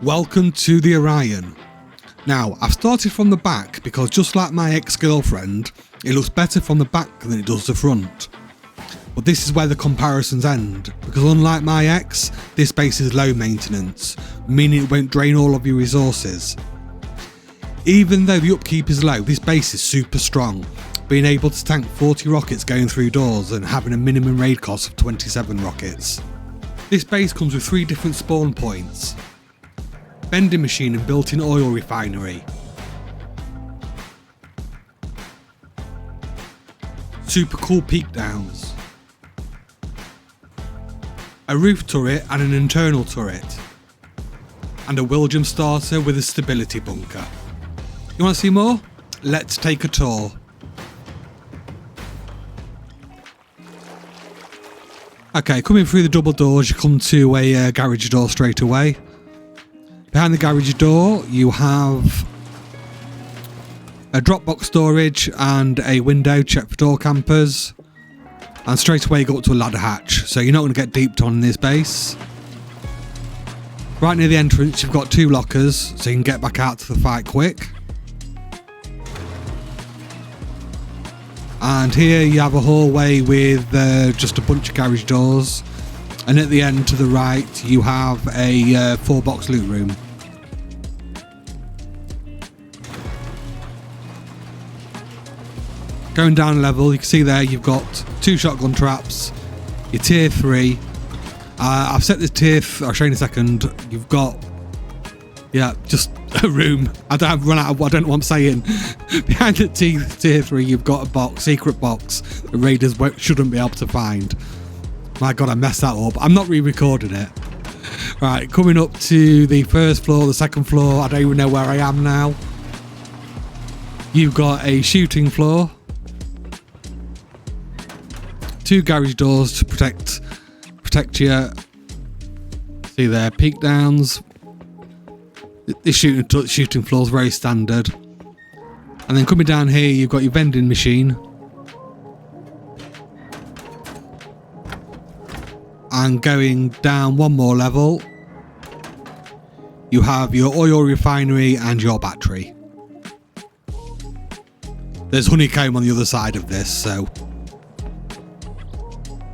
Welcome to the Orion. Now, I've started from the back because just like my ex-girlfriend, it looks better from the back than it does the front. But this is where the comparisons end, because unlike my ex, this base is low maintenance, meaning it won't drain all of your resources. Even though the upkeep is low, this base is super strong, being able to tank 40 rockets going through doors and having a minimum raid cost of 27 rockets. This base comes with 3 different spawn points: vending machine and built-in oil refinery, super cool peak downs, a roof turret and an internal turret, and a Willjum starter with a stability bunker. You want to see more? Let's take a tour. Okay, coming through the double doors, you come to a garage door straight away. Behind the garage door, you have a Dropbox storage and a window check for door campers. And straight away you go up to a ladder hatch, so you're not going to get deeped on in this base. Right near the entrance, you've got 2 lockers, so you can get back out to the fight quick. And here you have a hallway with just a bunch of garage doors. And at the end to the right, you have a 4-box loot room. Going down level, you can see there you've got 2 shotgun traps, your tier 3. I've set this tier, I'll show you in a second. You've got, just a room. I don't know what I'm saying. Behind the tier 3, you've got a box, secret box that raiders shouldn't be able to find. My god, I messed that up. I'm not re-recording it. Right, coming up to the first floor, the second floor, I don't even know where I am now. You've got a shooting floor, 2 garage doors to protect you. See there, peak downs. This shooting floor is very standard. And then coming down here, you've got your vending machine. And going down one more level, you have your oil refinery and your battery. There's honeycomb on the other side of this, so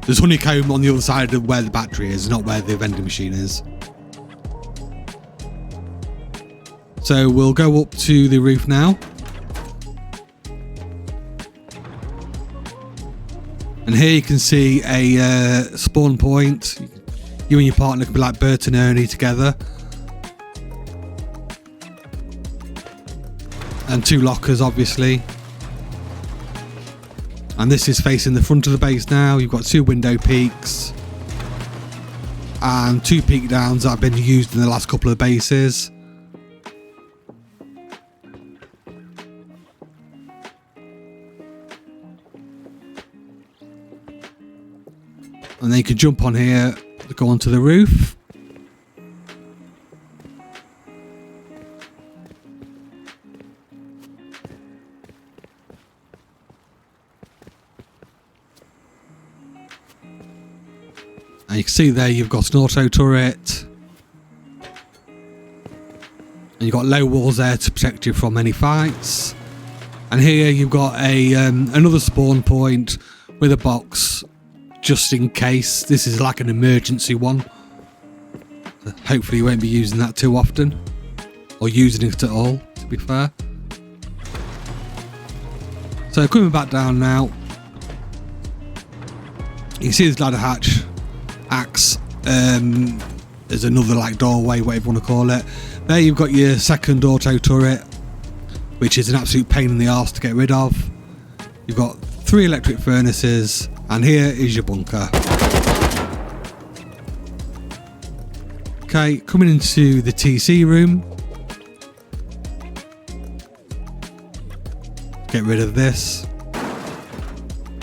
there's honeycomb on the other side of where the battery is, not where the vending machine is. So we'll go up to the roof now. And here you can see a spawn point. You and your partner can be like Bert and Ernie together. And 2 lockers, obviously. And this is facing the front of the base now. You've got 2 window peaks. And 2 peak downs that have been used in the last couple of bases. And then you can jump on here to go onto the roof. And you can see there you've got an auto turret. And you've got low walls there to protect you from any fights. And here you've got a another spawn point with a box, just in case. This is like an emergency one. Hopefully you won't be using that too often, or using it at all, to be fair. So coming back down now, you can see this ladder hatch, axe, there's another like doorway, whatever you want to call it. There you've got your second auto turret, which is an absolute pain in the arse to get rid of. You've got 3 electric furnaces, and here is your bunker. Okay, coming into the TC room. Get rid of this.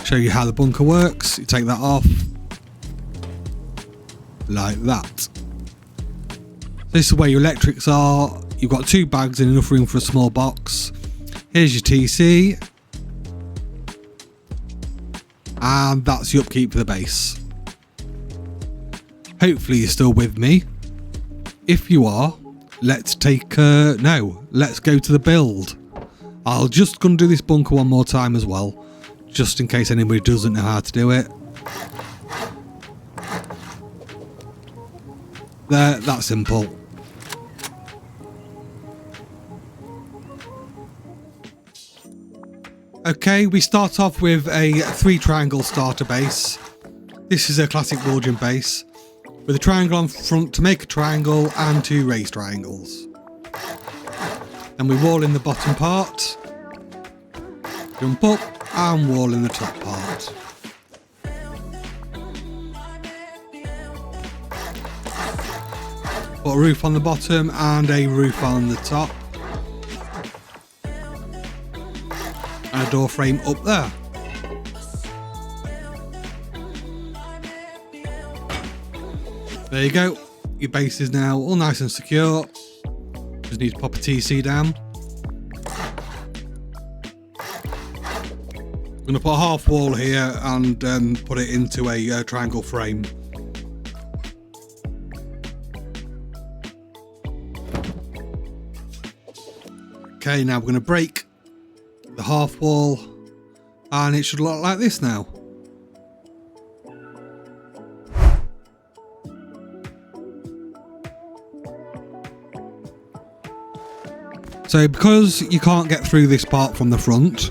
Show you how the bunker works. You take that off. Like that. This is where your electrics are. You've got 2 bags and enough room for a small box. Here's your TC. And that's the upkeep for the base. Hopefully you're still with me. If you are, let's take, no, let's go to the build. I'll just gonna do this bunker one more time as well, just in case anybody doesn't know how to do it. There, that's simple. Okay, we start off with a 3 triangle starter base. This is a classic Willjum base, with a triangle on front to make a triangle and 2 raised triangles. Then we wall in the bottom part, jump up and wall in the top part. Put a roof on the bottom and a roof on the top. And a door frame up there. There you go. Your base is now all nice and secure. Just need to pop a TC down. I'm going to put a half wall here and put it into a triangle frame. Okay, now we're going to break the half wall and it should look like this now. So because you can't get through this part from the front,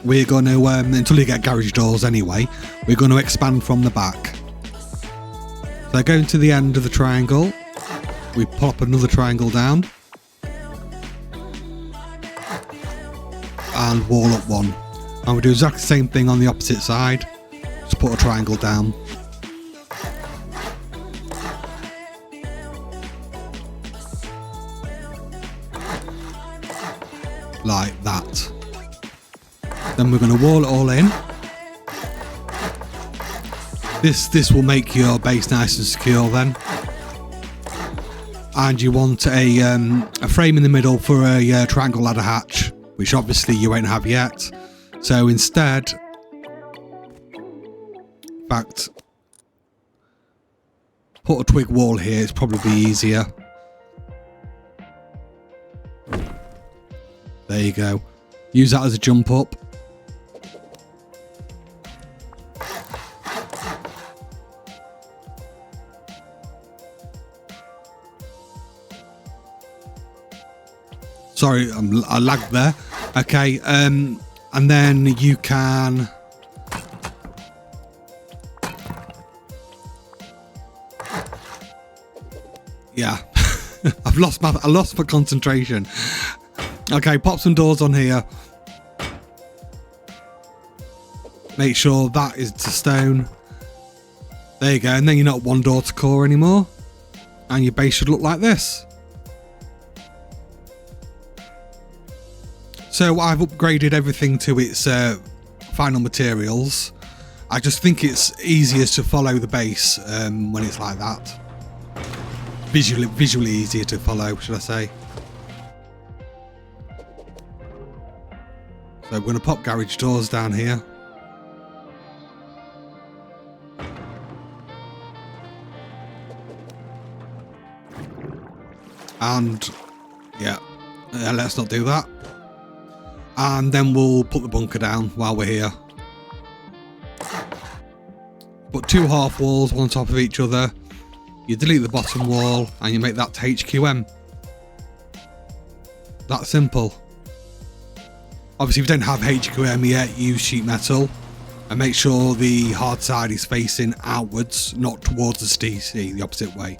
we're going to, until you get garage doors anyway, we're going to expand from the back. So going to the end of the triangle, we pop another triangle down. And wall up one. And we do exactly the same thing on the opposite side. Just put a triangle down. Like that. Then we're going to wall it all in. This will make your base nice and secure then. And you want a frame in the middle for a triangle ladder hatch, which obviously you won't have yet. So instead, in fact, put a twig wall here, it's probably easier. There you go. Use that as a jump up. Sorry, I lagged there. Okay, and then you can yeah. I lost my concentration. Okay, pop some doors on here. Make sure that is to stone. There you go, and then you're not one door to core anymore. And your base should look like this. So I've upgraded everything to its final materials. I just think it's easiest to follow the base when it's like that. Visually easier to follow, should I say. So we're going to pop garage doors down here. And yeah, let's not do that. And then we'll put the bunker down while we're here. Put 2 half walls one on top of each other. You delete the bottom wall and you make that to HQM. That simple. Obviously if you don't have HQM yet, use sheet metal. And make sure the hard side is facing outwards, not towards the STC, the opposite way.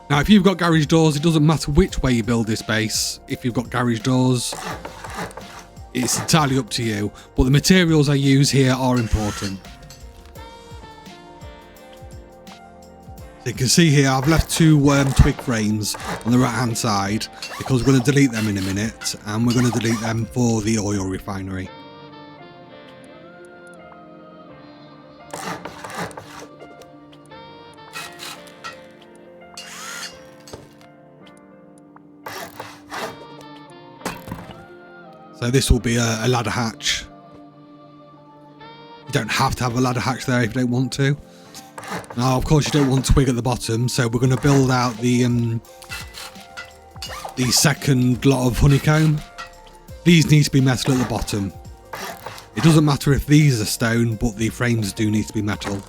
Now if you've got garage doors, it doesn't matter which way you build this base. If you've got garage doors, it's entirely up to you. But the materials I use here are important. So you can see here I've left 2 twig frames on the right hand side because we're going to delete them in a minute, and we're going to delete them for the oil refinery. So this will be a ladder hatch. You don't have to have a ladder hatch there if you don't want to. Now, of course, you don't want twig at the bottom, so we're going to build out the second lot of honeycomb. These need to be metal at the bottom. It doesn't matter if these are stone, but the frames do need to be metal.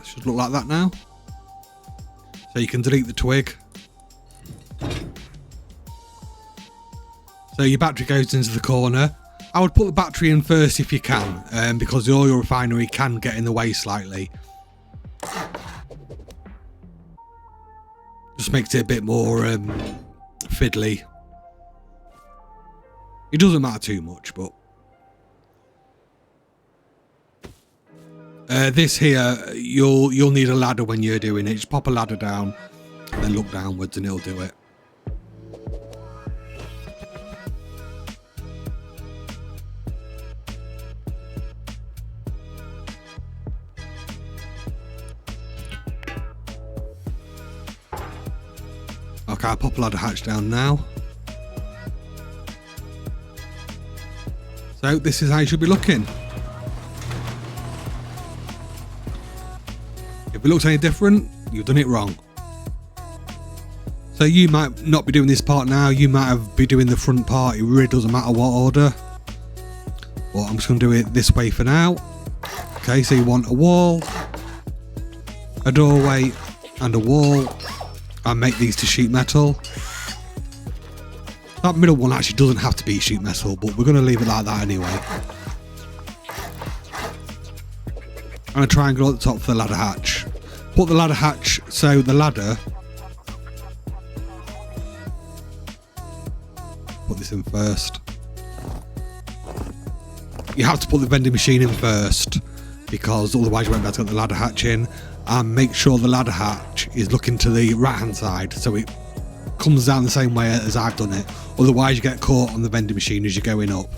Should look like that now. So you can delete the twig. So your battery goes into the corner. I would put the battery in first if you can, because the oil refinery can get in the way slightly. Just makes it a bit more fiddly. It doesn't matter too much, but this here, you'll need a ladder when you're doing it. Just pop a ladder down, and then look downwards, and it'll do it. Okay, I'll pop a ladder hatch down now. So this is how you should be looking. If it looks any different, you've done it wrong. So you might not be doing this part now, you might be doing the front part, it really doesn't matter what order. But I'm just going to do it this way for now. Okay, so you want a wall, a doorway and a wall, and make these to sheet metal. That middle one actually doesn't have to be sheet metal, but we're going to leave it like that anyway. And a triangle at the top for the ladder hatch. Put the ladder hatch, so the ladder, put this in first. You have to put the vending machine in first, because otherwise you won't be able to get the ladder hatch in. And make sure the ladder hatch is looking to the right hand side, so it comes down the same way as I've done it. Otherwise you get caught on the vending machine as you're going up.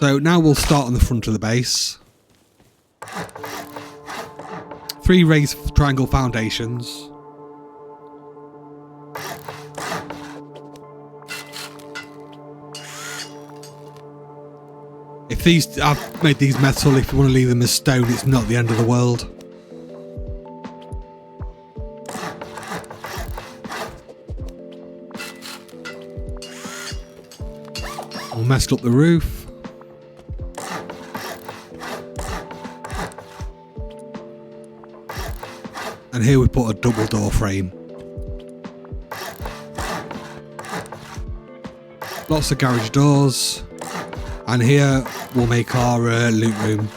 So now we'll start on the front of the base. 3 raised triangle foundations. If these, I've made these metal, if you want to leave them as stone, it's not the end of the world. We'll mess up the roof. And here we put a double door frame. Lots of garage doors. And here we'll make our loot room.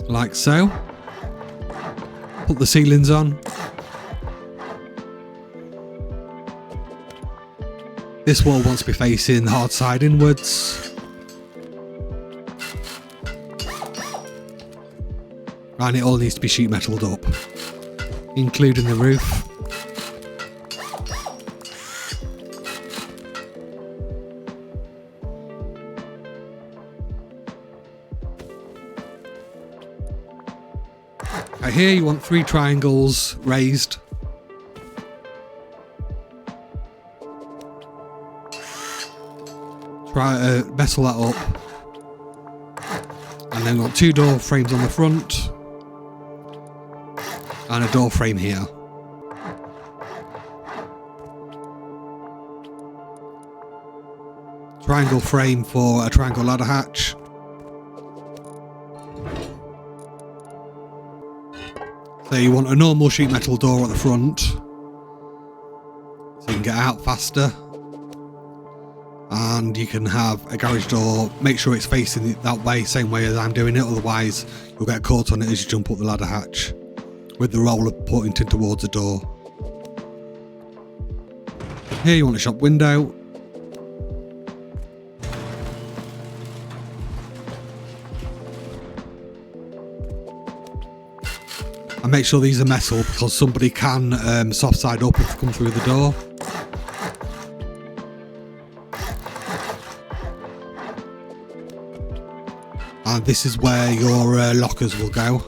Like so. Put the ceilings on. This wall wants to be facing the hard side inwards. And it all needs to be sheet metalled up, including the roof. Here you want 3 triangles raised. Try to metal that up. And then we've got 2 door frames on the front. And a door frame here. Triangle frame for a triangle ladder hatch. So you want a normal sheet metal door at the front, so you can get out faster. And you can have a garage door, make sure it's facing it that way, same way as I'm doing it, otherwise you'll get caught on it as you jump up the ladder hatch, with the roller pointing towards the door. Here you want a shop window. And make sure these are metal because somebody can soft side up if they come through the door. And this is where your lockers will go.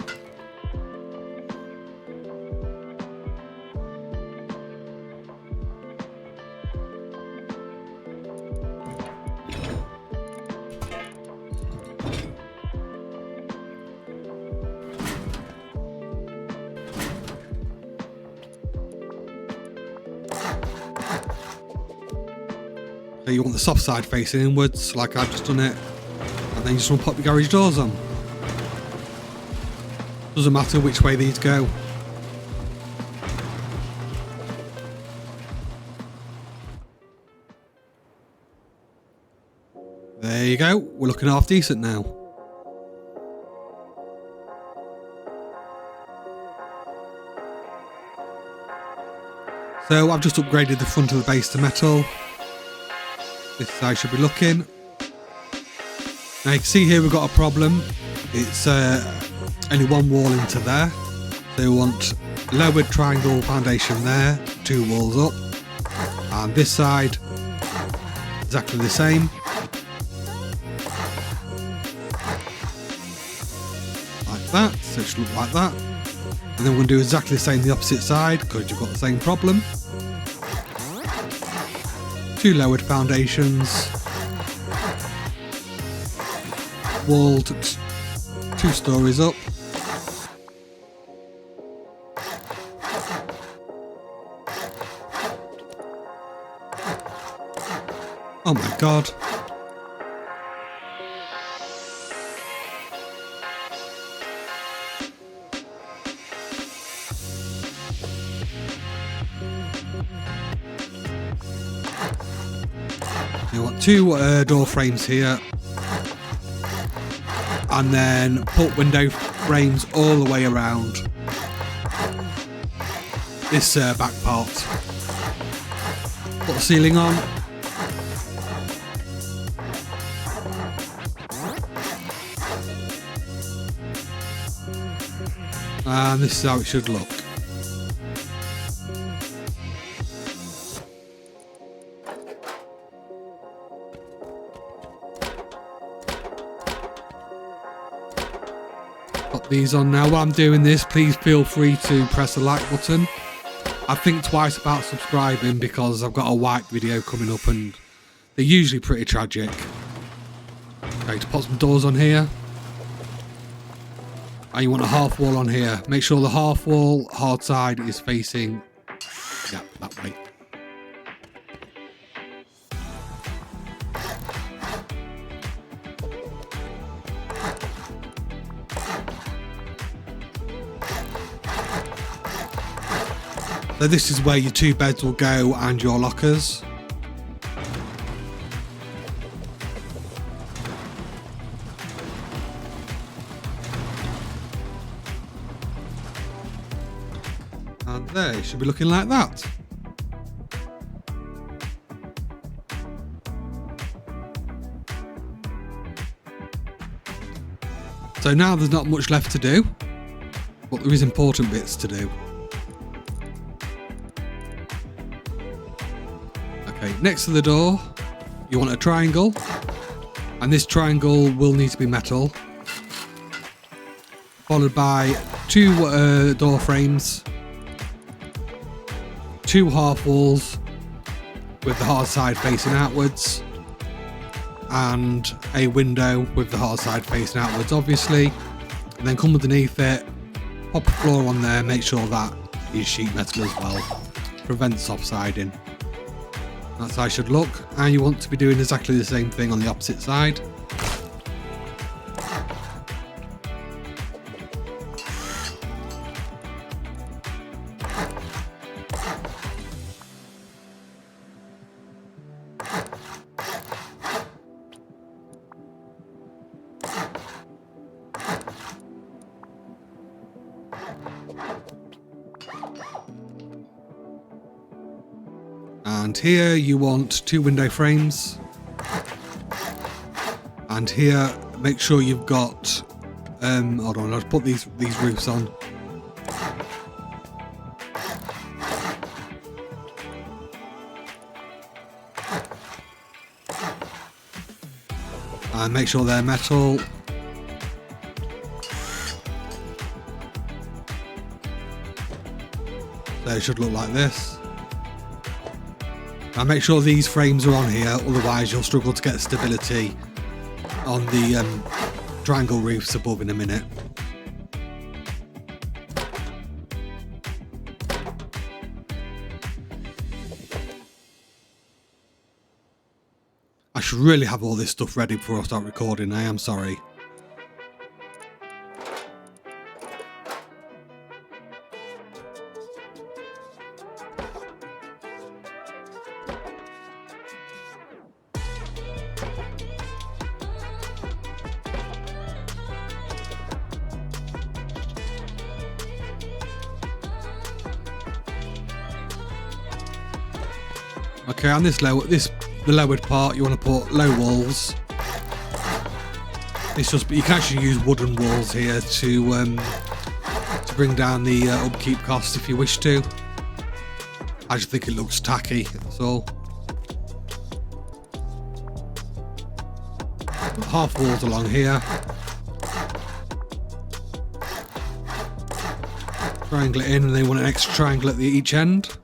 So you want the soft side facing inwards, like I've just done it. And then you just want to pop your garage doors on. Doesn't matter which way these go. There you go, we're looking half decent now. So I've just upgraded the front of the base to metal. This is how I should be looking. Now you can see here we've got a problem. It's only one wall into there. So we want lowered triangle foundation there, 2 walls up. And this side, exactly the same. Like that, so it should look like that. And then we're going to do exactly the same the opposite side because you've got the same problem. 2 lowered foundations. Walled 2 stories up. Oh my god. You want 2 door frames here. And then put window frames all the way around this back part. Put the ceiling on. And this is how it should look. Put these on now. While I'm doing this, please feel free to press the like button. I think twice about subscribing because I've got a white video coming up and they're usually pretty tragic. Okay, to put some doors on here. And you want a half wall on here. Make sure the half wall hard side is facing, yeah, that way. So this is where your 2 beds will go and your lockers. And there, it should be looking like that. So now there's not much left to do, but there is important bits to do. Okay, next to the door, you want a triangle, and this triangle will need to be metal, followed by 2 door frames, 2 half walls with the hard side facing outwards, and a window with the hard side facing outwards, obviously, and then come underneath it, pop a floor on there, make sure that is sheet metal as well, prevent soft siding. That's how it should look, and you want to be doing exactly the same thing on the opposite side. And here you want 2 window frames. And here, make sure you've got, hold on, I'll put these roofs on. And make sure they're metal. They should look like this. And make sure these frames are on here, otherwise you'll struggle to get stability on the triangle roofs above in a minute. I should really have all this stuff ready before I start recording, I am sorry. Okay, on the lowered part, you want to put low walls. It's just, you can actually use wooden walls here to bring down the upkeep costs if you wish to. I just think it looks tacky, that's all. Put half walls along here. Triangle it in, and they want an extra triangle at each end.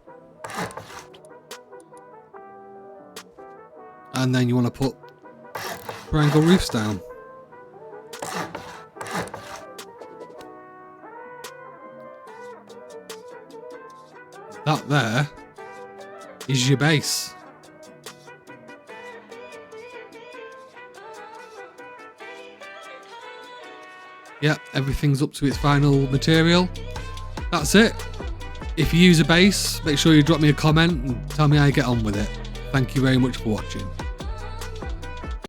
And then you want to put triangle roofs down. That there is your base. Yep, everything's up to its final material. That's it. If you use a base, make sure you drop me a comment and tell me how you get on with it. Thank you very much for watching.